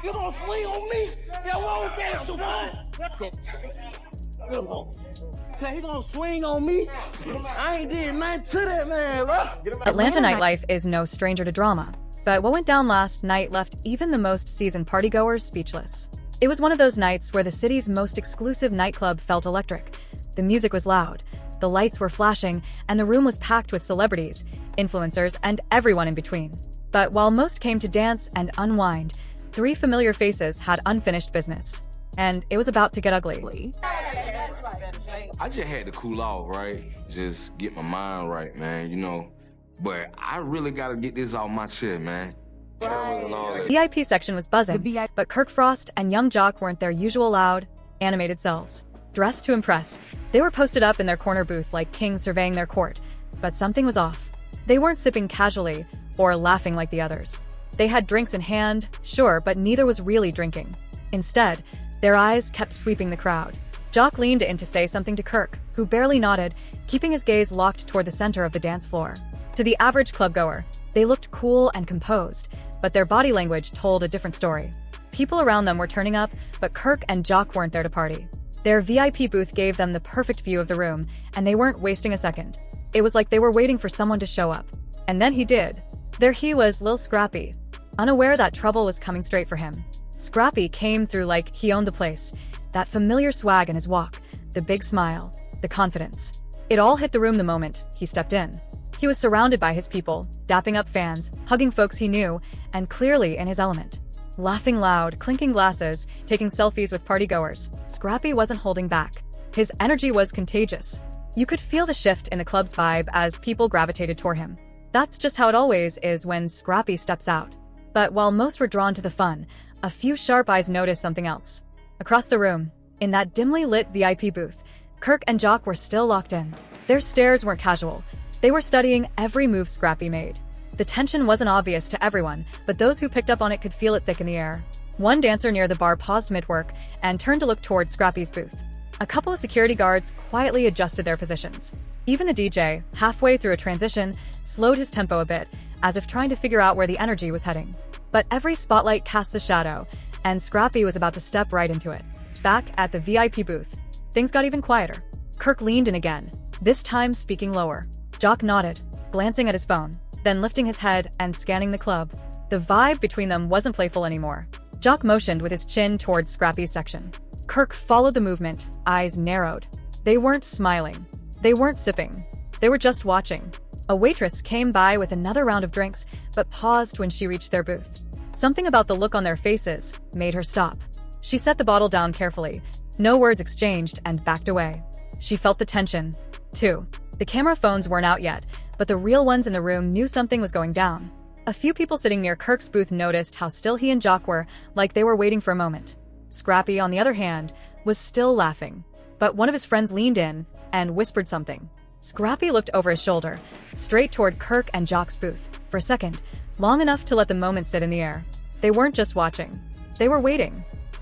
You gonna swing on me? Yeah, what was that, Siobhan? Come on. He gonna swing on me? I ain't did nothing to that man, bro. Atlanta nightlife is no stranger to drama, but what went down last night left even the most seasoned partygoers speechless. It was one of those nights where the city's most exclusive nightclub felt electric. The music was loud, the lights were flashing, and the room was packed with celebrities, influencers, and everyone in between. But while most came to dance and unwind, 3 familiar faces had unfinished business. And it was about to get ugly. I just had to cool off, right? Just get my mind right, man, you know. But I really gotta get this off my chest, man. The VIP section was buzzing, but Kirk Frost and Yung Joc weren't their usual loud, animated selves. Dressed to impress, they were posted up in their corner booth like kings surveying their court. But something was off. They weren't sipping casually or laughing like the others. They had drinks in hand, sure, but neither was really drinking. Instead, their eyes kept sweeping the crowd. Joc leaned in to say something to Kirk, who barely nodded, keeping his gaze locked toward the center of the dance floor. To the average clubgoer, they looked cool and composed, but their body language told a different story. People around them were turning up, but Kirk and Joc weren't there to party. Their VIP booth gave them the perfect view of the room, and they weren't wasting a second. It was like they were waiting for someone to show up. And then he did. There he was, Lil Scrappy, unaware that trouble was coming straight for him. Scrappy came through like he owned the place, that familiar swag in his walk, the big smile, the confidence. It all hit the room the moment he stepped in. He was surrounded by his people, dapping up fans, hugging folks he knew, and clearly in his element. Laughing loud, clinking glasses, taking selfies with partygoers, Scrappy wasn't holding back. His energy was contagious. You could feel the shift in the club's vibe as people gravitated toward him. That's just how it always is when Scrappy steps out. But while most were drawn to the fun, a few sharp eyes noticed something else. Across the room, in that dimly lit VIP booth, Kirk and Joc were still locked in. Their stares weren't casual. They were studying every move Scrappy made. The tension wasn't obvious to everyone, but those who picked up on it could feel it thick in the air. One dancer near the bar paused mid-work and turned to look toward Scrappy's booth. A couple of security guards quietly adjusted their positions. Even the DJ, halfway through a transition, slowed his tempo a bit, as if trying to figure out where the energy was heading. But every spotlight casts a shadow, and Scrappy was about to step right into it. Back at the VIP booth, things got even quieter. Kirk leaned in again, this time speaking lower. Joc nodded, glancing at his phone, then lifting his head and scanning the club. The vibe between them wasn't playful anymore. Joc motioned with his chin towards Scrappy's section. Kirk followed the movement, eyes narrowed. They weren't smiling. They weren't sipping. They were just watching. A waitress came by with another round of drinks, but paused when she reached their booth. Something about the look on their faces made her stop. She set the bottle down carefully, no words exchanged, and backed away. She felt the tension, too. The camera phones weren't out yet, but the real ones in the room knew something was going down. A few people sitting near Kirk's booth noticed how still he and Joc were, like they were waiting for a moment. Scrappy, on the other hand, was still laughing. But one of his friends leaned in and whispered something. Scrappy looked over his shoulder, straight toward Kirk and Joc's booth, for a second, long enough to let the moment sit in the air. They weren't just watching. They were waiting.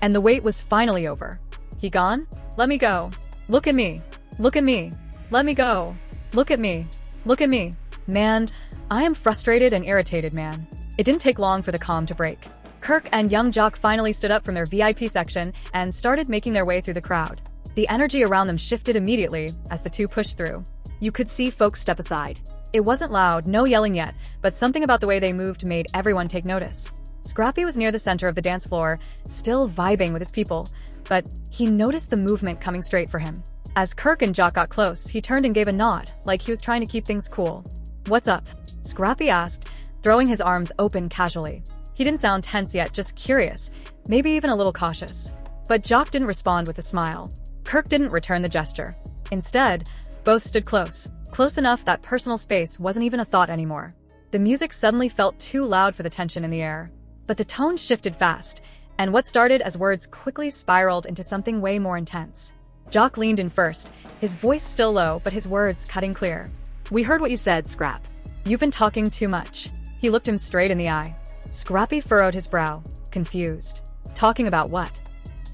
And the wait was finally over. He gone? Let me go. Look at me. Look at me. Let me go. Look at me. Look at me. Man, I am frustrated and irritated, man. It didn't take long for the calm to break. Kirk and Yung Joc finally stood up from their VIP section and started making their way through the crowd. The energy around them shifted immediately as the two pushed through. You could see folks step aside. It wasn't loud, no yelling yet, but something about the way they moved made everyone take notice. Scrappy was near the center of the dance floor, still vibing with his people, but he noticed the movement coming straight for him. As Kirk and Joc got close, he turned and gave a nod, like he was trying to keep things cool. "What's up?" Scrappy asked, throwing his arms open casually. He didn't sound tense yet, just curious, maybe even a little cautious. But Joc didn't respond with a smile. Kirk didn't return the gesture. Instead, both stood close enough that personal space wasn't even a thought anymore. The music suddenly felt too loud for the tension in the air. But the tone shifted fast, and what started as words quickly spiraled into something way more intense. Joc leaned in first, his voice still low, but his words cutting clear. "We heard what you said, Scrap. You've been talking too much." He looked him straight in the eye. Scrappy furrowed his brow, confused. Talking about what?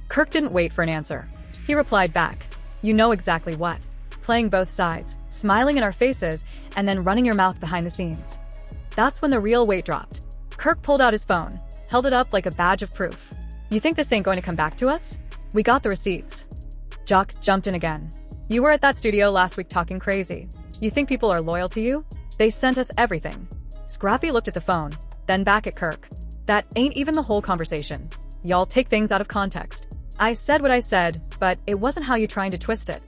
Kirk didn't wait for an answer. He replied back, "You know exactly what. Playing both sides, smiling in our faces, and then running your mouth behind the scenes." That's when the real weight dropped. Kirk pulled out his phone, held it up like a badge of proof. You think this ain't going to come back to us? We got the receipts. Joc jumped in again. You were at that studio last week talking crazy. You think people are loyal to you? They sent us everything. Scrappy looked at the phone, then back at Kirk. That ain't even the whole conversation. Y'all take things out of context. I said what I said, but it wasn't how you trying to twist it.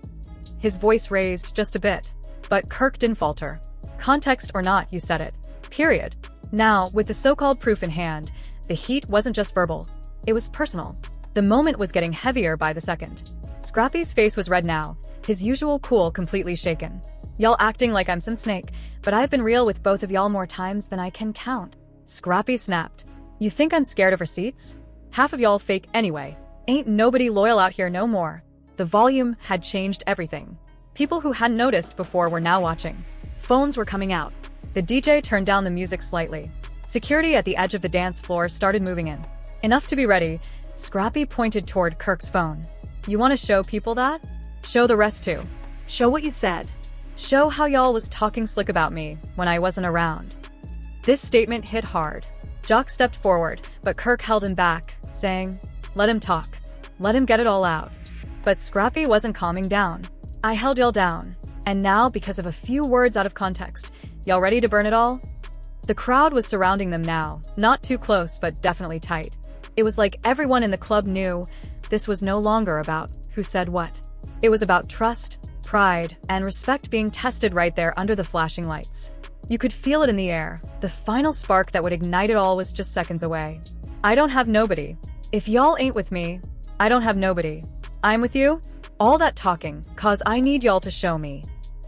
His voice raised just a bit, but Kirk didn't falter. Context or not, you said it. Period. Now, with the so-called proof in hand, the heat wasn't just verbal. It was personal. The moment was getting heavier by the second. Scrappy's face was red now, his usual cool completely shaken. Y'all acting like I'm some snake, but I've been real with both of y'all more times than I can count. Scrappy snapped. You think I'm scared of receipts? Half of y'all fake anyway. Ain't nobody loyal out here no more. The volume had changed everything. People who hadn't noticed before were now watching. Phones were coming out. The DJ turned down the music slightly. Security at the edge of the dance floor started moving in. Enough to be ready, Scrappy pointed toward Kirk's phone. You want to show people that? Show the rest too. Show what you said. Show how y'all was talking slick about me when I wasn't around. This statement hit hard. Joc stepped forward, but Kirk held him back, saying, let him talk. Let him get it all out. But Scrappy wasn't calming down. I held y'all down. And now, because of a few words out of context, y'all ready to burn it all? The crowd was surrounding them now, not too close, but definitely tight. It was like everyone in the club knew this was no longer about who said what. It was about trust, pride, and respect being tested right there under the flashing lights. You could feel it in the air. The final spark that would ignite it all was just seconds away. I don't have nobody. If y'all ain't with me, I don't have nobody. I'm with you? All that talking, cause I need y'all to show me.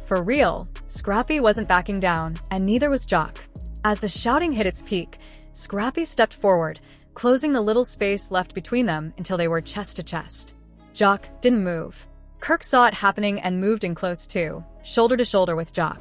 For real, Scrappy wasn't backing down, and neither was Joc. As the shouting hit its peak, Scrappy stepped forward, closing the little space left between them until they were chest to chest. Joc didn't move. Kirk saw it happening and moved in close too, shoulder to shoulder with Joc.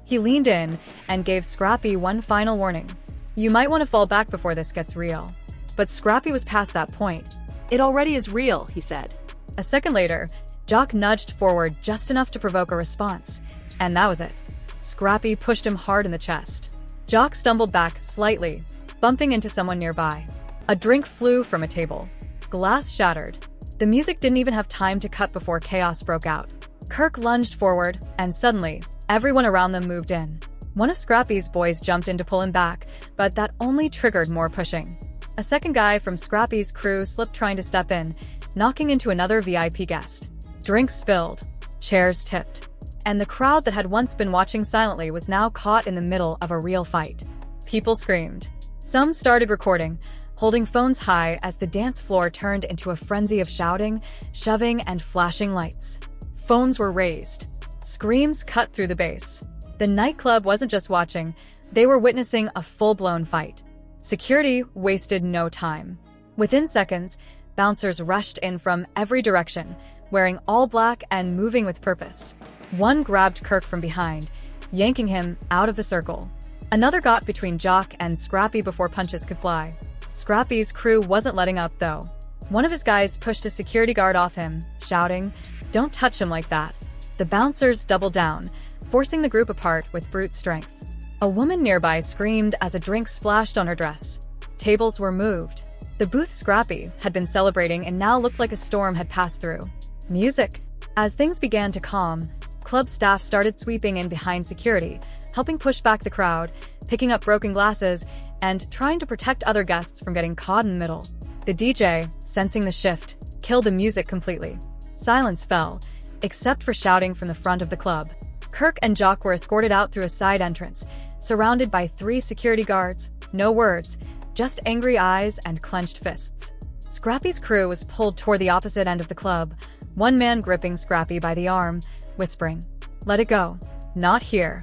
He leaned in and gave Scrappy one final warning. You might want to fall back before this gets real. But Scrappy was past that point. It already is real, he said. A second later, Joc nudged forward just enough to provoke a response, and that was it. Scrappy pushed him hard in the chest. Joc stumbled back slightly, bumping into someone nearby. A drink flew from a table. Glass shattered. The music didn't even have time to cut before chaos broke out. Kirk lunged forward, and suddenly, everyone around them moved in. One of Scrappy's boys jumped in to pull him back, but that only triggered more pushing. A second guy from Scrappy's crew slipped trying to step in, knocking into another VIP guest. Drinks spilled, chairs tipped, and the crowd that had once been watching silently was now caught in the middle of a real fight. People screamed. Some started recording, holding phones high as the dance floor turned into a frenzy of shouting, shoving, and flashing lights. Phones were raised. Screams cut through the bass. The nightclub wasn't just watching, they were witnessing a full-blown fight. Security wasted no time. Within seconds, bouncers rushed in from every direction, wearing all black and moving with purpose. One grabbed Kirk from behind, yanking him out of the circle. Another got between Joc and Scrappy before punches could fly. Scrappy's crew wasn't letting up, though. One of his guys pushed a security guard off him, shouting, "Don't touch him like that." The bouncers doubled down, forcing the group apart with brute strength. A woman nearby screamed as a drink splashed on her dress. Tables were moved. The booth Scrappy had been celebrating and now looked like a storm had passed through. Music. As things began to calm, club staff started sweeping in behind security, helping push back the crowd, picking up broken glasses, and trying to protect other guests from getting caught in the middle. The DJ, sensing the shift, killed the music completely. Silence fell, except for shouting from the front of the club. Kirk and Joc were escorted out through a side entrance, surrounded by 3 security guards. No words, just angry eyes and clenched fists. Scrappy's crew was pulled toward the opposite end of the club, one man gripping Scrappy by the arm, whispering, "Let it go. Not here."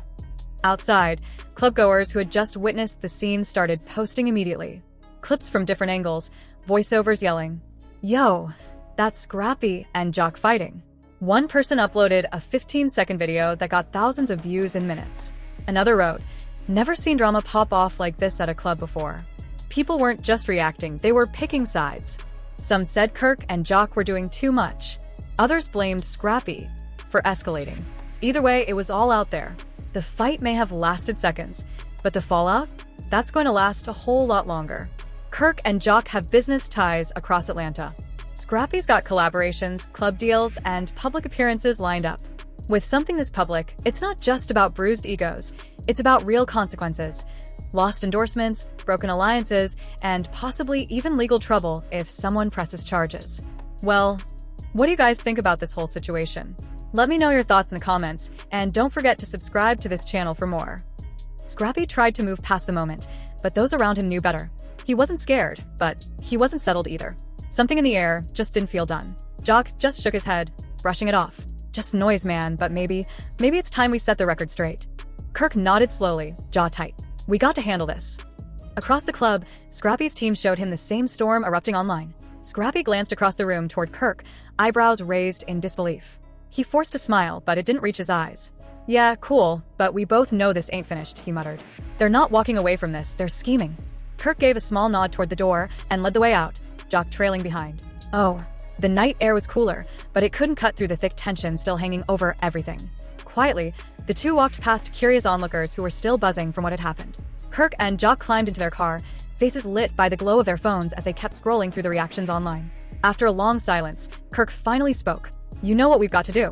Outside, clubgoers who had just witnessed the scene started posting immediately. Clips from different angles, voiceovers yelling, "Yo, that's Scrappy and Joc fighting." One person uploaded a 15-second video that got thousands of views in minutes. Another wrote, "Never seen drama pop off like this at a club before." People weren't just reacting, they were picking sides. Some said Kirk and Joc were doing too much. Others blamed Scrappy for escalating. Either way, it was all out there. The fight may have lasted seconds, but the fallout? That's going to last a whole lot longer. Kirk and Joc have business ties across Atlanta. Scrappy's got collaborations, club deals, and public appearances lined up. With something this public, it's not just about bruised egos, it's about real consequences. Lost endorsements, broken alliances, and possibly even legal trouble if someone presses charges. Well, what do you guys think about this whole situation? Let me know your thoughts in the comments, and don't forget to subscribe to this channel for more. Scrappy tried to move past the moment, but those around him knew better. He wasn't scared, but he wasn't settled either. Something in the air just didn't feel done. Joc just shook his head, brushing it off. Just noise, man, but maybe it's time we set the record straight. Kirk nodded slowly, jaw tight. We got to handle this. Across the club, Scrappy's team showed him the same storm erupting online. Scrappy glanced across the room toward Kirk, eyebrows raised in disbelief. He forced a smile, but it didn't reach his eyes. Yeah, cool, but we both know this ain't finished, he muttered. They're not walking away from this, they're scheming. Kirk gave a small nod toward the door and led the way out, Joc trailing behind. Oh, the night air was cooler, but it couldn't cut through the thick tension still hanging over everything. Quietly, the two walked past curious onlookers who were still buzzing from what had happened. Kirk and Joc climbed into their car, faces lit by the glow of their phones as they kept scrolling through the reactions online. After a long silence, Kirk finally spoke. You know what we've got to do.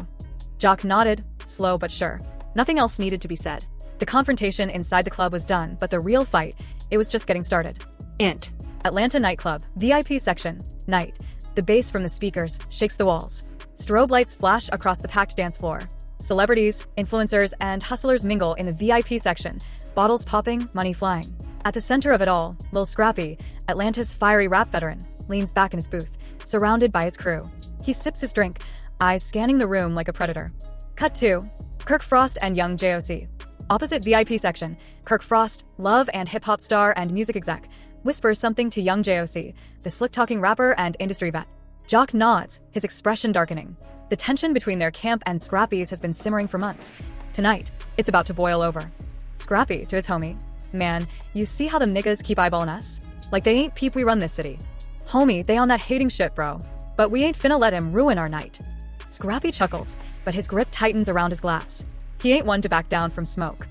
Joc nodded, slow but sure. Nothing else needed to be said. The confrontation inside the club was done, but the real fight, it was just getting started. Int. Atlanta nightclub, VIP section, night. The bass from the speakers shakes the walls. Strobe lights flash across the packed dance floor. Celebrities, influencers, and hustlers mingle in the VIP section, bottles popping, money flying. At the center of it all, Lil Scrappy, Atlanta's fiery rap veteran, leans back in his booth, surrounded by his crew. He sips his drink, eyes scanning the room like a predator. Cut 2. Kirk Frost and Yung Joc. Opposite VIP section, Kirk Frost, love and hip-hop star and music exec, whispers something to Yung Joc, the slick-talking rapper and industry vet. Joc nods, his expression darkening. The tension between their camp and Scrappy's has been simmering for months. Tonight, it's about to boil over. Scrappy, to his homie, man, you see how them niggas keep eyeballing us? Like they ain't peep we run this city. Homie, they on that hating shit, bro. But we ain't finna let him ruin our night. Scrappy chuckles, but his grip tightens around his glass. He ain't one to back down from smoke.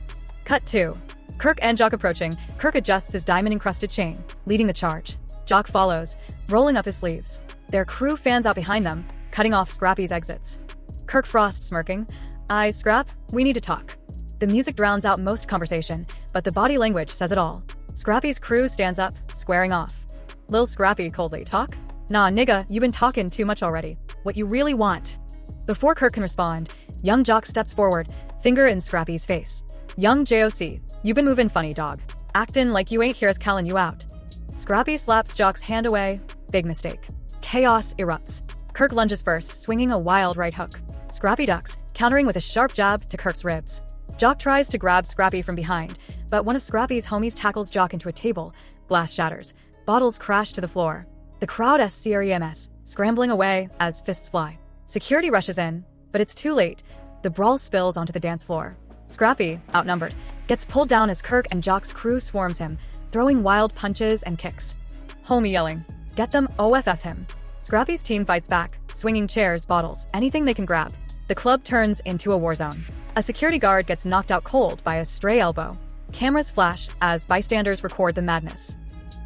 Cut 2. Kirk and Joc approaching, Kirk adjusts his diamond-encrusted chain, leading the charge. Joc follows, rolling up his sleeves. Their crew fans out behind them, cutting off Scrappy's exits. Kirk Frost smirking. Aye, Scrap, we need to talk. The music drowns out most conversation, but the body language says it all. Scrappy's crew stands up, squaring off. Lil Scrappy coldly, talk? Nah, nigga, you been talking too much already. What you really want? Before Kirk can respond, Yung Joc steps forward, finger in Scrappy's face. Yung Joc, you been moving funny, dog. Actin' like you ain't here us calling you out. Scrappy slaps Joc's hand away. Big mistake. Chaos erupts. Kirk lunges first, swinging a wild right hook. Scrappy ducks, countering with a sharp jab to Kirk's ribs. Joc tries to grab Scrappy from behind, but one of Scrappy's homies tackles Joc into a table. Glass shatters. Bottles crash to the floor. The crowd SCREMS, scrambling away as fists fly. Security rushes in, but it's too late. The brawl spills onto the dance floor. Scrappy, outnumbered, gets pulled down as Kirk and Joc's crew swarms him, throwing wild punches and kicks. Homie yelling, get them, OFF him. Scrappy's team fights back, swinging chairs, bottles, anything they can grab. The club turns into a war zone. A security guard gets knocked out cold by a stray elbow. Cameras flash as bystanders record the madness.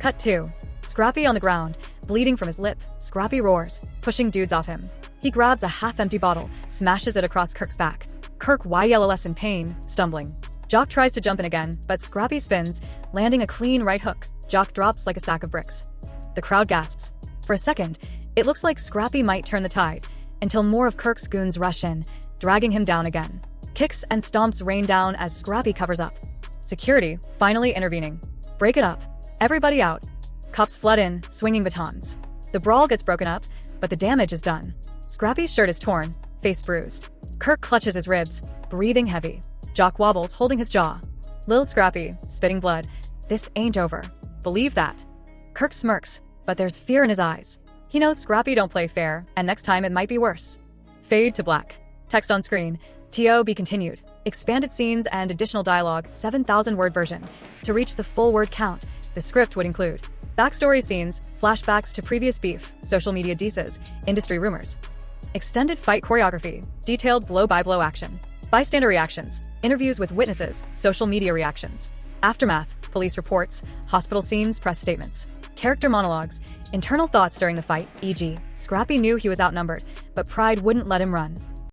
Cut 2. Scrappy on the ground, bleeding from his lip. Scrappy roars, pushing dudes off him. He grabs a half-empty bottle, smashes it across Kirk's back. Kirk YLLS in pain, stumbling. Joc tries to jump in again, but Scrappy spins, landing a clean right hook. Joc drops like a sack of bricks. The crowd gasps. For a second, it looks like Scrappy might turn the tide, until more of Kirk's goons rush in, dragging him down again. Kicks and stomps rain down as Scrappy covers up. Security, finally intervening. Break it up. Everybody out. Cops flood in, swinging batons. The brawl gets broken up, but the damage is done. Scrappy's shirt is torn, face bruised. Kirk clutches his ribs, breathing heavy. Joc wobbles, holding his jaw. Lil Scrappy, spitting blood. This ain't over. Believe that. Kirk smirks, but there's fear in his eyes. He knows Scrappy don't play fair, and next time it might be worse. Fade to black. Text on screen. TO be continued. Expanded scenes and additional dialogue, 7,000-word version. To reach the full word count, the script would include backstory scenes, flashbacks to previous beef, social media disses, industry rumors. Extended fight choreography, detailed blow-by-blow action. Bystander reactions, interviews with witnesses, social media reactions. Aftermath, police reports, hospital scenes, press statements. Character monologues. Internal thoughts during the fight, e.g., Scrappy knew he was outnumbered, but pride wouldn't let him run.